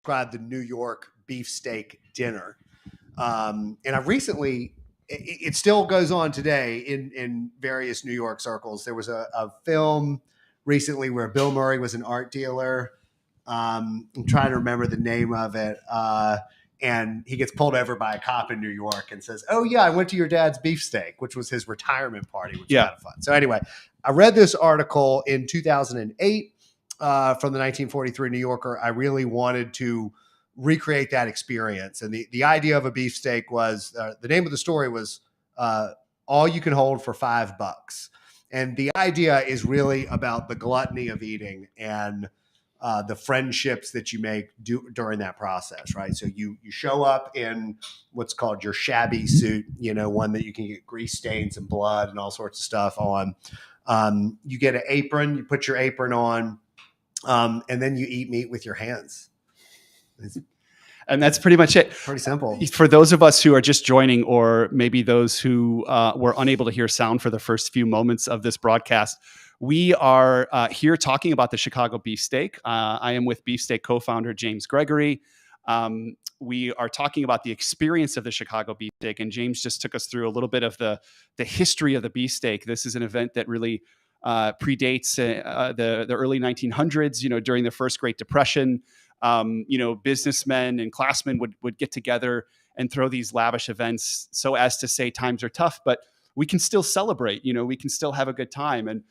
describe the New York beefsteak dinner. And I recently, it still goes on today in various New York circles. There was a film recently where Bill Murray was an art dealer. I'm trying to remember the name of it. And he gets pulled over by a cop in New York and says, "Oh yeah, I went to your dad's beefsteak," which was his retirement party, which was kind of fun. So anyway, I read this article in 2008 from the 1943 New Yorker. I really wanted to recreate that experience. And the idea of a beefsteak was, the name of the story was All You Can Hold for $5. And the idea is really about the gluttony of eating and the friendships that you make during that process, right? So you show up in what's called your shabby suit, one that you can get grease stains and blood and all sorts of stuff on. You get an apron, you put your apron on, and then you eat meat with your hands. And that's pretty much it. Pretty simple. For those of us who are just joining, or maybe those who were unable to hear sound for the first few moments of this broadcast, we are here talking about the Chicago Beefsteak. I am with Beefsteak co-founder James Gregory. We are talking about the experience of the Chicago Beefsteak, and James just took us through a little bit of the history of the beefsteak. This is an event that really predates the early 1900s. During the first Great Depression, businessmen and classmen would get together and throw these lavish events so as to say times are tough, but we can still celebrate. We can still have a good time. And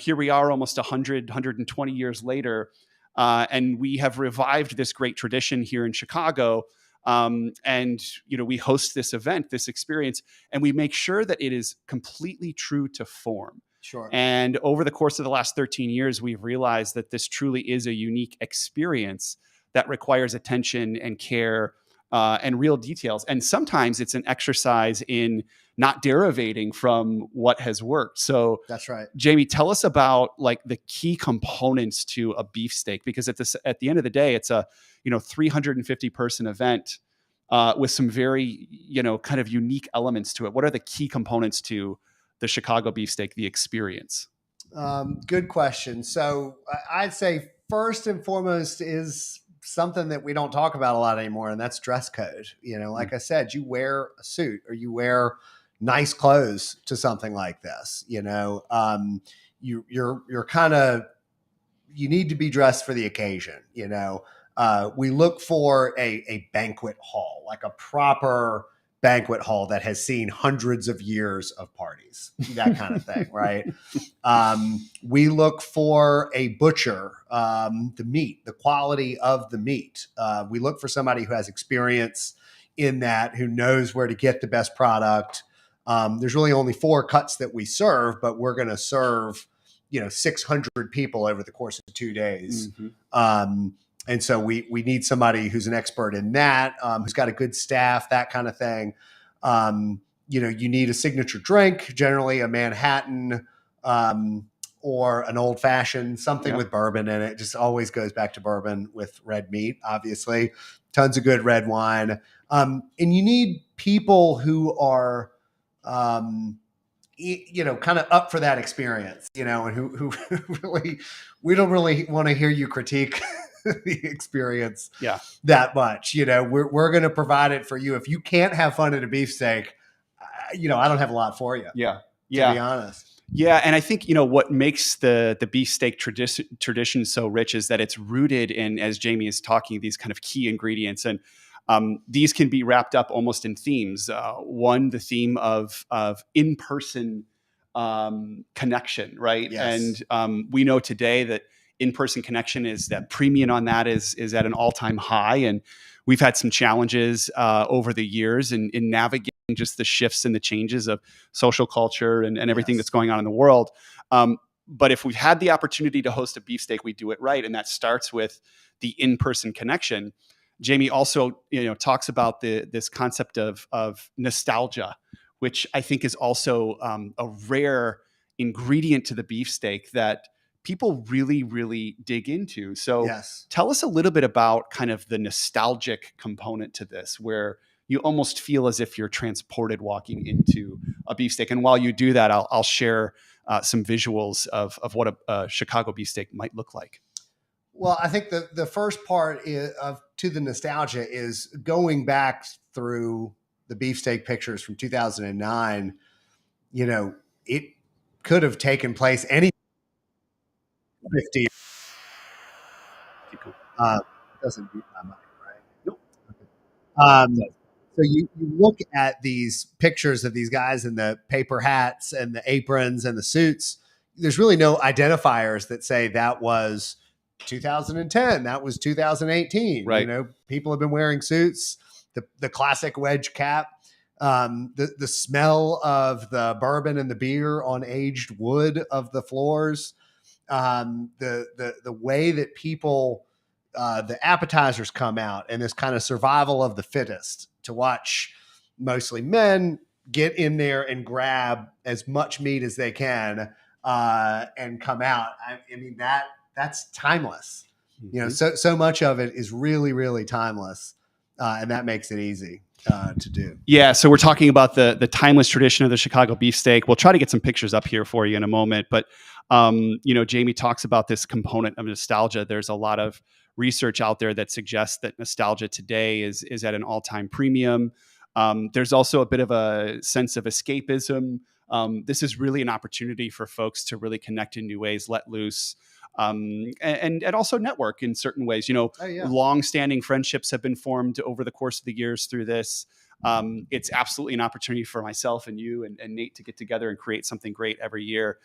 here we are almost 120 years later, and we have revived this great tradition here in Chicago. And we host this event, this experience, and we make sure that it is completely true to form. Sure. And over the course of the last 13 years, we've realized that this truly is a unique experience that requires attention and care and real details. And sometimes it's an exercise in not derivating from what has worked. So that's right. Jamie, tell us about the key components to a beefsteak, because at the end of the day, it's a 350 person event with some very kind of unique elements to it. What are the key components to the Chicago Beefsteak, the experience? Good question. So I'd say first and foremost is something that we don't talk about a lot anymore, and that's dress code. Like I said, you wear a suit or you wear nice clothes to something like this. You're kind of, you need to be dressed for the occasion. We look for a banquet hall, like a proper banquet hall that has seen hundreds of years of parties, that kind of thing, right? We look for a butcher, the meat, the quality of the meat. We look for somebody who has experience in that, who knows where to get the best product. There's really only 4 cuts that we serve, but we're going to serve, 600 people over the course of 2 days. Mm-hmm. And so we need somebody who's an expert in that, who's got a good staff, that kind of thing. You need a signature drink, generally a Manhattan or an old fashioned, something with bourbon in it. Just always goes back to bourbon with red meat, obviously. Tons of good red wine. And you need people who are, kind of up for that experience, and who really, we don't really want to hear you critique the experience that much. We're going to provide it for you. If you can't have fun at a beefsteak, I don't have a lot for you. To be honest. Yeah. And I think, what makes the beefsteak tradition so rich is that it's rooted in, as Jamie is talking, these kind of key ingredients. And these can be wrapped up almost in themes. One, the theme of in-person connection, right? Yes. And we know today that in-person connection is that premium on that is at an all-time high. And we've had some challenges over the years in navigating just the shifts and the changes of social culture and everything that's going on in the world. But if we've had the opportunity to host a beefsteak, we do it right. And that starts with the in-person connection. Jamie also, talks about this concept of nostalgia, which I think is also a rare ingredient to the beefsteak that people really, really dig into. So tell us a little bit about kind of the nostalgic component to this, where you almost feel as if you're transported walking into a beefsteak. And while you do that, I'll share some visuals of what a Chicago beefsteak might look like. Well, I think the first part of to the nostalgia is going back through the beefsteak pictures from 2009. You know, it could have taken place any 50. Uh, doesn't beat my mind, right? Nope. So you look at these pictures of these guys in the paper hats and the aprons and the suits. There's really no identifiers that say that was 2010, that was 2018. Right. You know, people have been wearing suits, the classic wedge cap, the smell of the bourbon and the beer on aged wood of the floors, the way that people the appetizers come out, and this kind of survival of the fittest to watch mostly men get in there and grab as much meat as they can and come out. I mean that's timeless. Mm-hmm. You know, so much of it is really, really timeless, and that makes it easy to do. Yeah, so we're talking about the timeless tradition of the Chicago beefsteak. We'll try to get some pictures up here for you in a moment, but you know, Jamie talks about this component of nostalgia. There's a lot of research out there that suggests that nostalgia today is at an all-time premium. There's also a bit of a sense of escapism. This is really an opportunity for folks to really connect in new ways, let loose, and also network in certain ways. You know, long-standing friendships have been formed over the course of the years through this. It's absolutely an opportunity for myself and you and Nate to get together and create something great every year.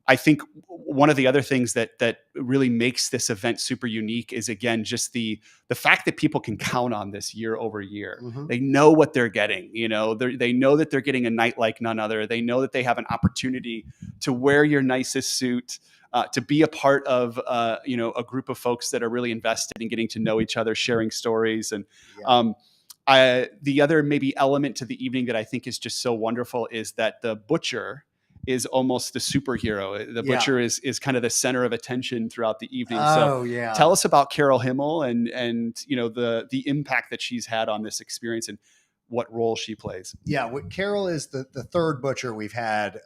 I think one of the other things that really makes this event super unique is, again, just the fact that people can count on this year over year. Mm-hmm. They know what they're getting. You know, they know that they're getting a night like none other. They know that they have an opportunity to wear your nicest suit, to be a part of you know, a group of folks that are really invested in getting to know each other, sharing stories, and the other maybe element to the evening that I think is just so wonderful is that the butcher is almost the superhero. The butcher is kind of the center of attention throughout the evening. Tell us about Carol Himmel and you know, the impact that she's had on this experience and what role she plays. Yeah, Carol is the third butcher we've had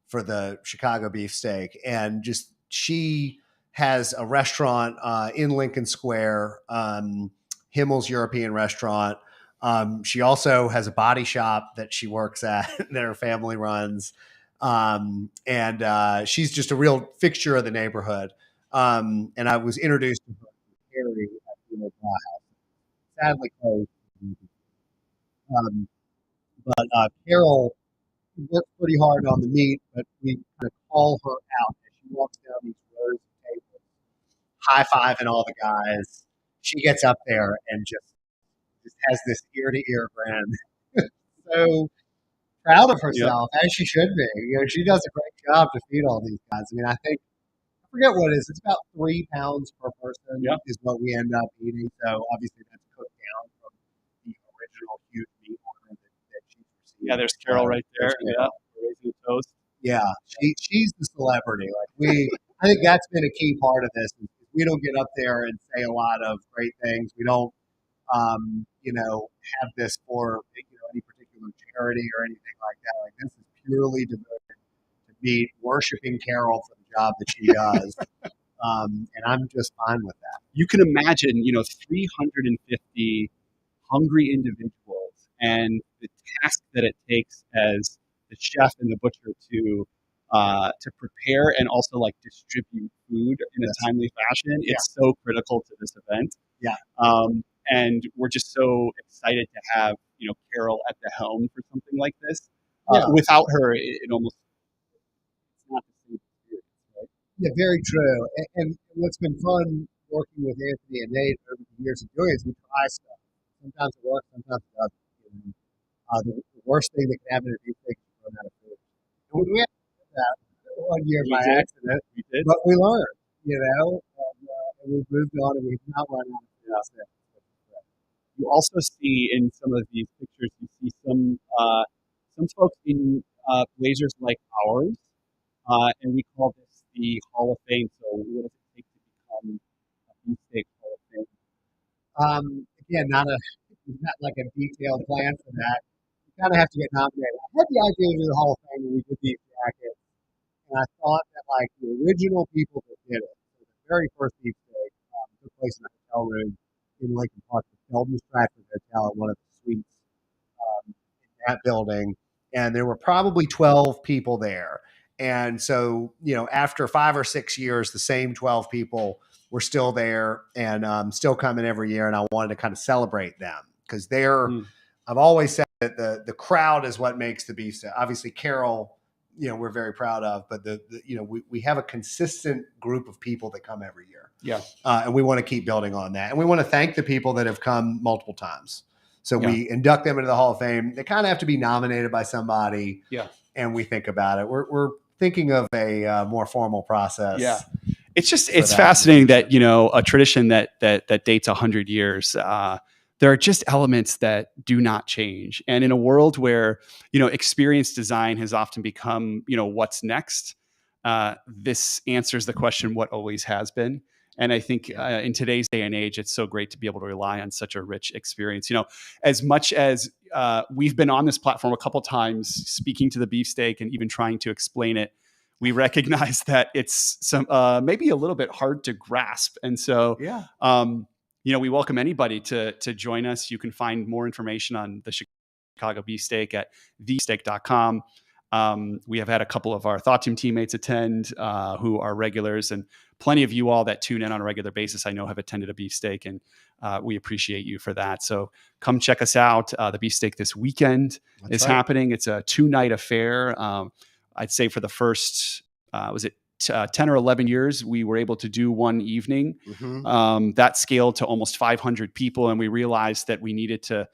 for the Chicago beefsteak, and just she has a restaurant in Lincoln Square, Himmel's European Restaurant. She also has a body shop that she works at that her family runs. And she's just a real fixture of the neighborhood. And I was introduced to her Harry at the house. Sadly closed. But Carol works pretty hard on the meat, but we kind of call her out as she walks down these rows of tables, high-fiving all the guys. She gets up there and just has this ear-to-ear grin. So proud of herself, as she should be. You know, she does a great job to feed all these guys. I mean, I forget what it is. It's about 3 pounds per person is what we end up eating. So obviously that's cooked down from the original huge meat order that she's received. Yeah, there's Carol right there. Yeah, raising a toast. Yeah, she's the celebrity. Like I think that's been a key part of this. We don't get up there and say a lot of great things. We don't, you know, have this for any particular charity or anything like that. Like, this is purely devoted to me worshiping Carol for the job that she does, and I'm just fine with that. You can imagine, 350 hungry individuals and the task that it takes as the chef and the butcher to prepare and also like distribute food in a timely fashion. It's so critical to this event. Yeah. And we're just so excited to have, Carol at the helm for something like this. Without her, it almost, it's not the same experience, right? Yeah, very true. And what's been fun working with Anthony and Nate over the years of doing is we try stuff. Sometimes it works, sometimes it doesn't. The worst thing that can happen to beefsteak is run out of food. And we had that one year by accident, but we learned, and we've moved on and we've not run out of food since. You also see in some of these pictures, you see some folks in blazers like ours, and we call this the Hall of Fame. So what does it take to become a beefsteak Hall of Fame? Again, not like a detailed plan for that. You kind of have to get nominated. I had the idea to do the Hall of Fame when we did these jackets, and I thought that like the original people that did it, so the very first beefsteak took place in a hotel hotel room in Lincoln Park, the Sheldon Stratford Hotel, one of the suites in that building, and there were probably 12 people there. And so, after 5 or 6 years, the same 12 people were still there and still coming every year. And I wanted to kind of celebrate them because I've always said that the crowd is what makes the beefsteak. Obviously, Carol, we're very proud of, but we have a consistent group of people that come every year. Yeah. And we want to keep building on that. And we want to thank the people that have come multiple times. So Yeah. we induct them into the Hall of Fame. They kind of have to be nominated by somebody. Yeah. And we think about it. We're thinking of a more formal process. Yeah. It's fascinating that, a tradition that dates 100 years, there are just elements that do not change. And in a world where, experience design has often become, what's next, this answers the question, what always has been. And I think in today's day and age, it's so great to be able to rely on such a rich experience. As much as we've been on this platform a couple times speaking to the beefsteak and even trying to explain it, we recognize that it's maybe a little bit hard to grasp. And so, we welcome anybody to join us. You can find more information on the Chicago Beefsteak at thebeefsteak.com. We have had a couple of our Thought Team teammates attend who are regulars, and plenty of you all that tune in on a regular basis, I know, have attended a beefsteak, and we appreciate you for that. So come check us out. The beefsteak this weekend is happening. It's a 2-night affair. I'd say for the first, 10 or 11 years, we were able to do one evening. Mm-hmm. That scaled to almost 500 people, and we realized that we needed to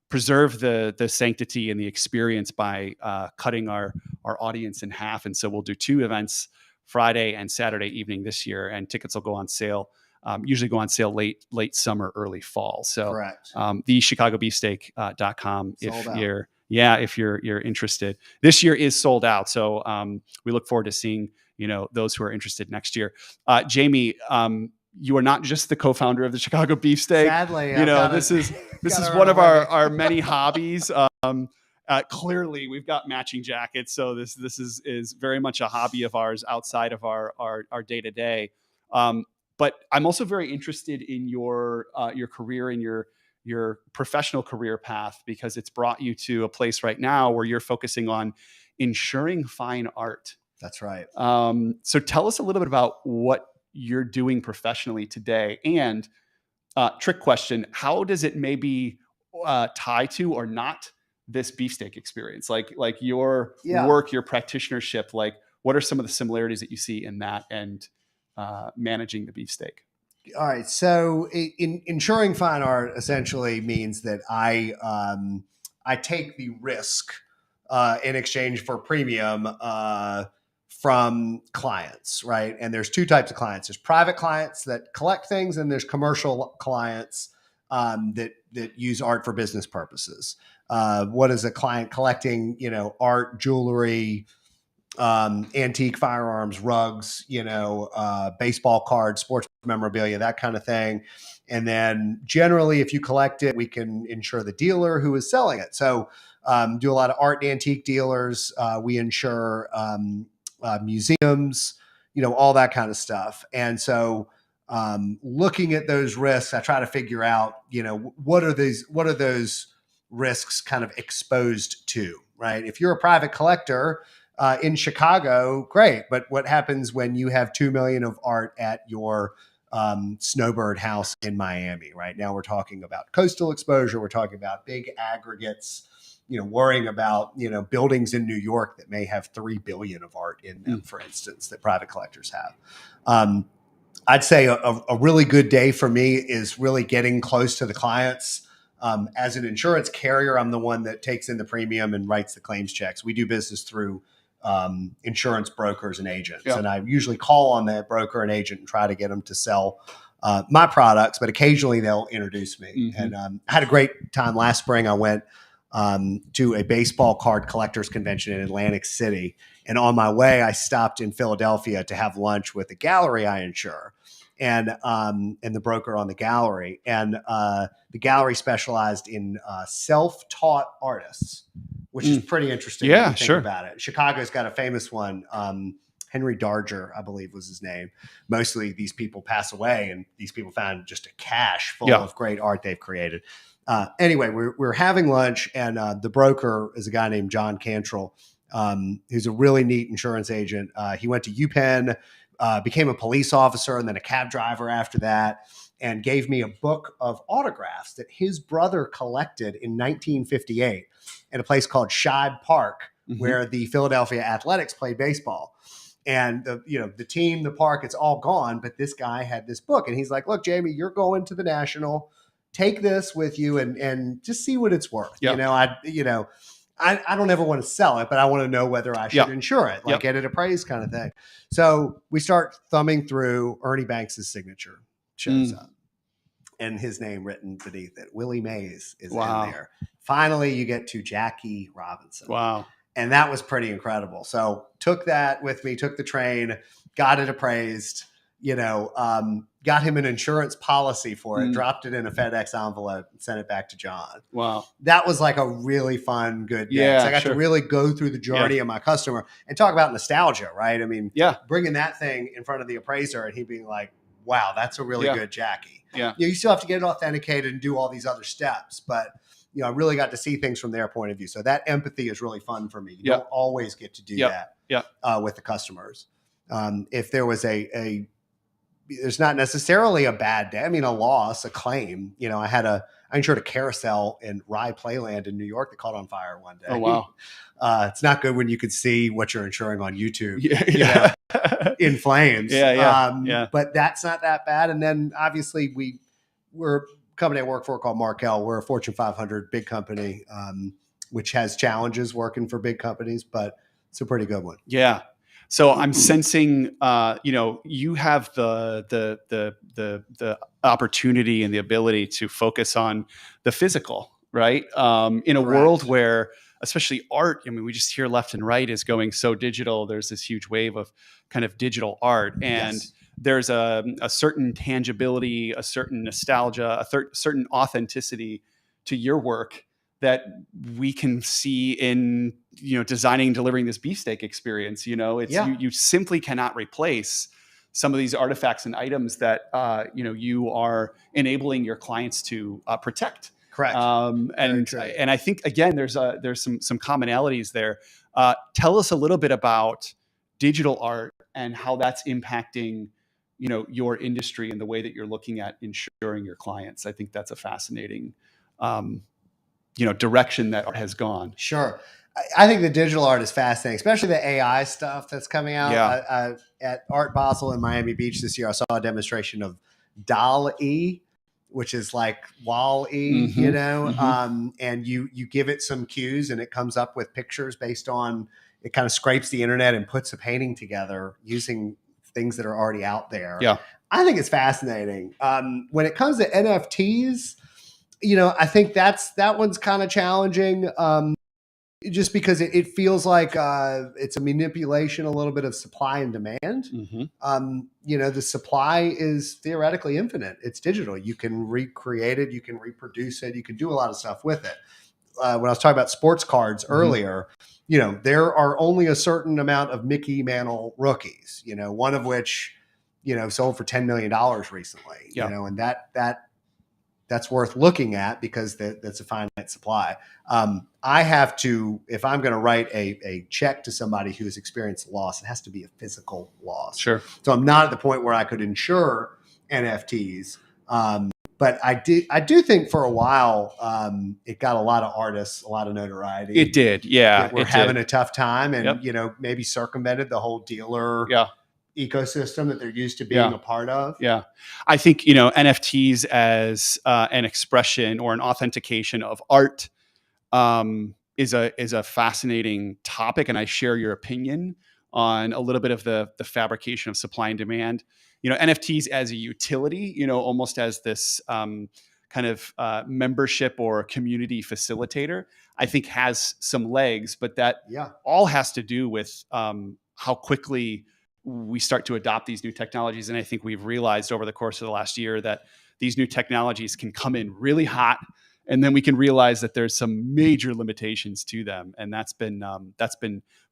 preserve the sanctity and the experience by cutting our audience in half. And so we'll do 2 events, Friday and Saturday evening this year, and tickets will go on sale. Usually go on sale late summer, early fall. So the chicagobeefsteak.com if you're interested. This year is sold out. So we look forward to seeing, those who are interested next year. Jamie, you are not just the co-founder of the Chicago Beefsteak. Sadly, this is one of our many hobbies. Clearly, we've got matching jackets, so this is very much a hobby of ours outside of our day to day. But I'm also very interested in your career and your professional career path, because it's brought you to a place right now where you're focusing on ensuring fine art. That's right. So tell us a little bit about what you're doing professionally today, and trick question, how does it maybe tie to or not this beefsteak experience? Like your work, your practitionership, like what are some of the similarities that you see in that and managing the beefsteak? All right. So ensuring fine art essentially means that I take the risk in exchange for premium from clients, right? And there's 2 types of clients. There's private clients that collect things, and there's commercial clients that use art for business purposes. What is a client collecting? Art, jewelry, antique firearms, rugs, baseball cards, sports memorabilia, that kind of thing. And then generally, if you collect it, we can insure the dealer who is selling it. So do a lot of art and antique dealers. We insure museums, all that kind of stuff. And so looking at those risks, I try to figure out, what are those risks kind of exposed to, right? If you're a private collector in Chicago, great. But what happens when you have 2 million of art at your snowbird house in Miami? Right now, we're talking about coastal exposure. We're talking about big aggregates. Worrying about, buildings in New York that may have 3 billion of art in them, for instance, that private collectors have. I'd say a really good day for me is really getting close to the clients. As an insurance carrier, I'm the one that takes in the premium and writes the claims checks. We do business through insurance brokers and agents. And I usually call on that broker and agent and try to get them to sell my products, but occasionally they'll introduce me. Mm-hmm. And I had a great time last spring. I went to a baseball card collectors convention in Atlantic City. And on my way, I stopped in Philadelphia to have lunch with the gallery I insure and the broker on the gallery. And the gallery specialized in self-taught artists, which is pretty interesting. Yeah, when you think about it. Chicago's got a famous one, Henry Darger, I believe was his name. Mostly these people pass away, and these people found just a cache full of great art they've created. Anyway, we're having lunch, and the broker is a guy named John Cantrell, who's a really neat insurance agent. He went to UPenn, became a police officer, and then a cab driver after that, and gave me a book of autographs that his brother collected in 1958 at a place called Shibe Park, where the Philadelphia Athletics played baseball. And the team, the park, it's all gone. But this guy had this book, and he's like, "Look, Jamie, you're going to the National. Take this with you and just see what it's worth." I don't ever want to sell it, but I want to know whether I should insure it, like get it appraised kind of thing. So we start thumbing through. Ernie Banks' signature shows up, and his name written beneath it. Willie Mays is in there. Finally, you get to Jackie Robinson. Wow. And that was pretty incredible. So took that with me, took the train, got it appraised, got him an insurance policy for it, dropped it in a FedEx envelope, and sent it back to John. Wow. That was like a really fun, good day. Yeah, so I got to really go through the journey of my customer and talk about nostalgia, right? I mean, bringing that thing in front of the appraiser and he being like, wow, that's a really good Jackie. Yeah. You still have to get it authenticated and do all these other steps, but I really got to see things from their point of view. So that empathy is really fun for me. You don't always get to do that with the customers. If there was there's not necessarily a bad day. I mean, a loss, a claim. I insured a carousel in Rye Playland in New York that caught on fire one day. Oh, wow. It's not good when you could see what you're insuring on YouTube in flames. But that's not that bad. And then obviously we're company I work for called Markel. We're a Fortune 500 big company, which has challenges working for big companies, but it's a pretty good one. Yeah. So I'm sensing, you have the opportunity and the ability to focus on the physical, right? In a world where, especially art, I mean, we just hear left and right is going so digital. There's this huge wave of kind of digital art, and there's a certain tangibility, a certain nostalgia, a certain authenticity to your work that we can see in, designing and delivering this beefsteak experience. You simply cannot replace some of these artifacts and items that, you are enabling your clients to protect. Correct. And I think, again, there's some commonalities there. Tell us a little bit about digital art and how that's impacting your industry and the way that you're looking at insuring your clients. I think that's a fascinating, direction that art has gone. Sure. I think the digital art is fascinating, especially the AI stuff that's coming out. At Art Basel in Miami Beach this year, I saw a demonstration of DALL-E, which is like Wall-E, and you give it some cues and it comes up with pictures based on, it kind of scrapes the internet and puts a painting together using things that are already out there. Yeah. I think it's fascinating. When it comes to NFTs, I think that one's kind of challenging. Just because it feels like it's a manipulation, a little bit of supply and demand. The supply is theoretically infinite. It's digital. You can recreate it. You can reproduce it. You can do a lot of stuff with it. When I was talking about sports cards earlier, there are only a certain amount of Mickey Mantle rookies, one of which, sold for $10 million recently, and that's worth looking at because that's a finite supply. I have to, if I'm going to write a check to somebody who has experienced loss, it has to be a physical loss. Sure. So I'm not at the point where I could insure NFTs. But I do think for a while, it got a lot of artists, a lot of notoriety. It did. Yeah. We're having a tough time and, maybe circumvented the whole dealer ecosystem that they're used to being a part of. Yeah. I think, NFTs as an expression or an authentication of art is a fascinating topic. And I share your opinion on a little bit of the fabrication of supply and demand. NFTs as a utility, almost as this kind of membership or community facilitator, I think has some legs, but that all has to do with how quickly we start to adopt these new technologies. And I think we've realized over the course of the last year that these new technologies can come in really hot, and then we can realize that there's some major limitations to them. And that's been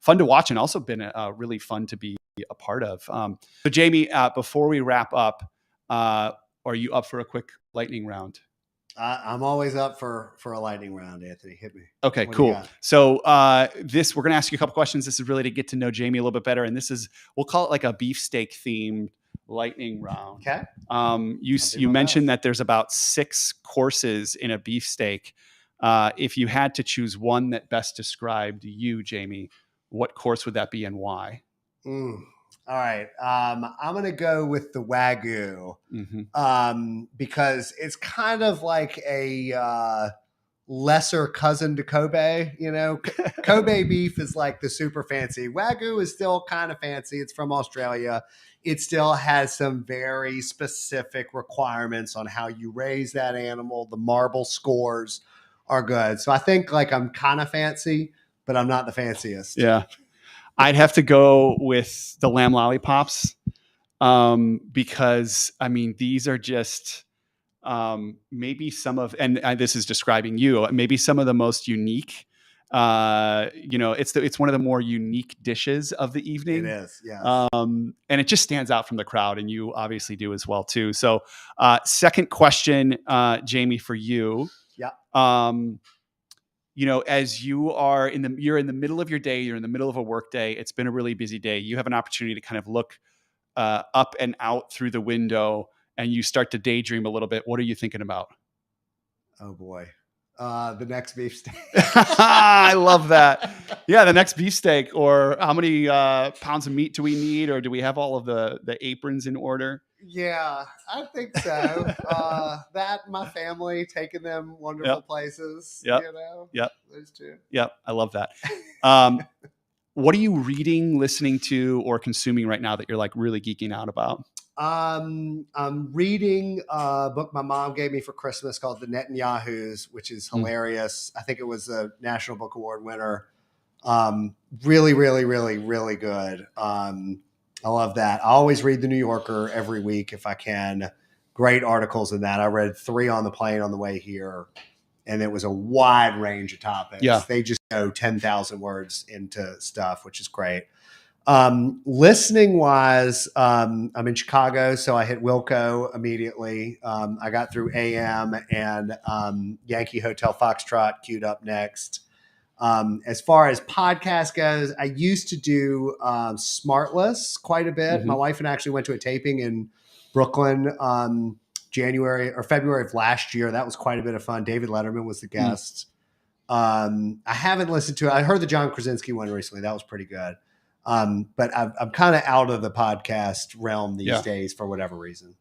fun to watch, and also been really fun to be a part of. So Jamie, before we wrap up, are you up for a quick lightning round? I'm always up for a lightning round, Anthony. Hit me. Okay, What do you cool. got? So we're going to ask you a couple questions. This is really to get to know Jamie a little bit better. And we'll call it like a beefsteak themed lightning round. Okay. You mentioned that there's about 6 courses in a beefsteak. If you had to choose one that best described you, Jamie, what course would that be and why? All right. I'm going to go with the Wagyu because it's kind of like a lesser cousin to Kobe. You know, Kobe beef is like the super fancy. Wagyu is still kind of fancy. It's from Australia. It still has some very specific requirements on how you raise that animal. The marble scores are good. So I think like I'm kind of fancy, but I'm not the fanciest. Yeah. I'd have to go with the lamb lollipops because, I mean, these are just maybe some of, and this is describing you, maybe some of the most unique. It's one of the more unique dishes of the evening. It is, yeah. And it just stands out from the crowd, and you obviously do as well too. So, second question, Jamie, for you. Yeah. As you're in the middle of your day, you're in the middle of a work day. It's been a really busy day. You have an opportunity to kind of look up and out through the window, and you start to daydream a little bit. What are you thinking about? Oh boy, the next beefsteak. I love that. Yeah, the next beefsteak. Or how many pounds of meat do we need? Or do we have all of the aprons in order? Yeah, I think so. That my family taking them wonderful places. Yep. You know. Yep. Those two. Yep. I love that. What are you reading, listening to, or consuming right now that you're like really geeking out about? I'm reading a book my mom gave me for Christmas called The Netanyahus, which is hilarious. I think it was a National Book Award winner. Really, really, really, really good. I love that. I always read The New Yorker every week if I can. Great articles in that. I read 3 on the plane on the way here, and it was a wide range of topics. Yeah. They just go 10,000 words into stuff, which is great. Listening wise, I'm in Chicago, so I hit Wilco immediately. I got through AM and Yankee Hotel Foxtrot queued up next. As far as podcast goes, I used to do Smartless quite a bit. Mm-hmm. My wife and I actually went to a taping in Brooklyn January or February of last year. That was quite a bit of fun. David Letterman was the guest. I haven't listened to it. I heard the John Krasinski one recently. That was pretty good. But I'm kind of out of the podcast realm these days for whatever reason.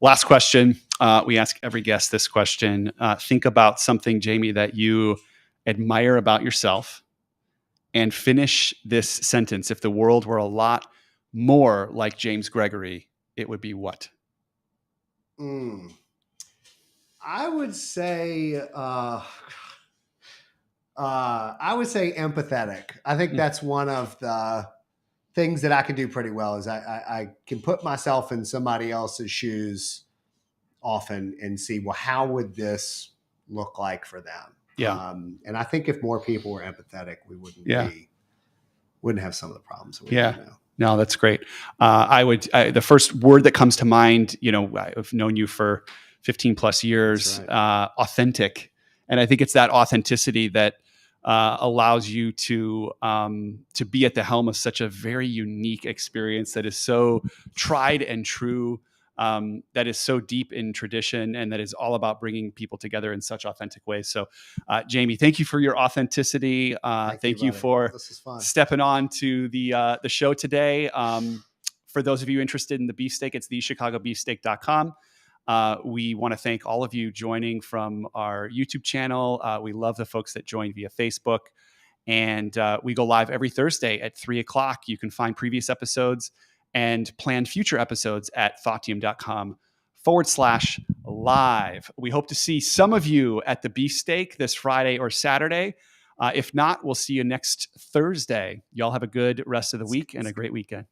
Last question. We ask every guest this question. Think about something, Jamie, that you admire about yourself, and finish this sentence. If the world were a lot more like James Gregory, it would be what? I would say empathetic. I think that's one of the things that I can do pretty well is I can put myself in somebody else's shoes often and see, well, how would this look like for them? Yeah. And I think if more people were empathetic, we wouldn't have some of the problems. That we have now. No, that's great. The first word that comes to mind, I've known you for 15 plus years, authentic. And I think it's that authenticity that allows you to be at the helm of such a very unique experience that is so tried and true, that is so deep in tradition, and that is all about bringing people together in such authentic ways. So, Jamie, thank you for your authenticity. Thank you for stepping on to the show today. For those of you interested in the beefsteak, it's thechicagobeefsteak.com. We want to thank all of you joining from our YouTube channel. We love the folks that join via Facebook. And we go live every Thursday at 3:00. You can find previous episodes and planned future episodes at thoughttium.com/live. We hope to see some of you at the beefsteak this Friday or Saturday. If not, we'll see you next Thursday. Y'all have a good rest of the week and a great weekend.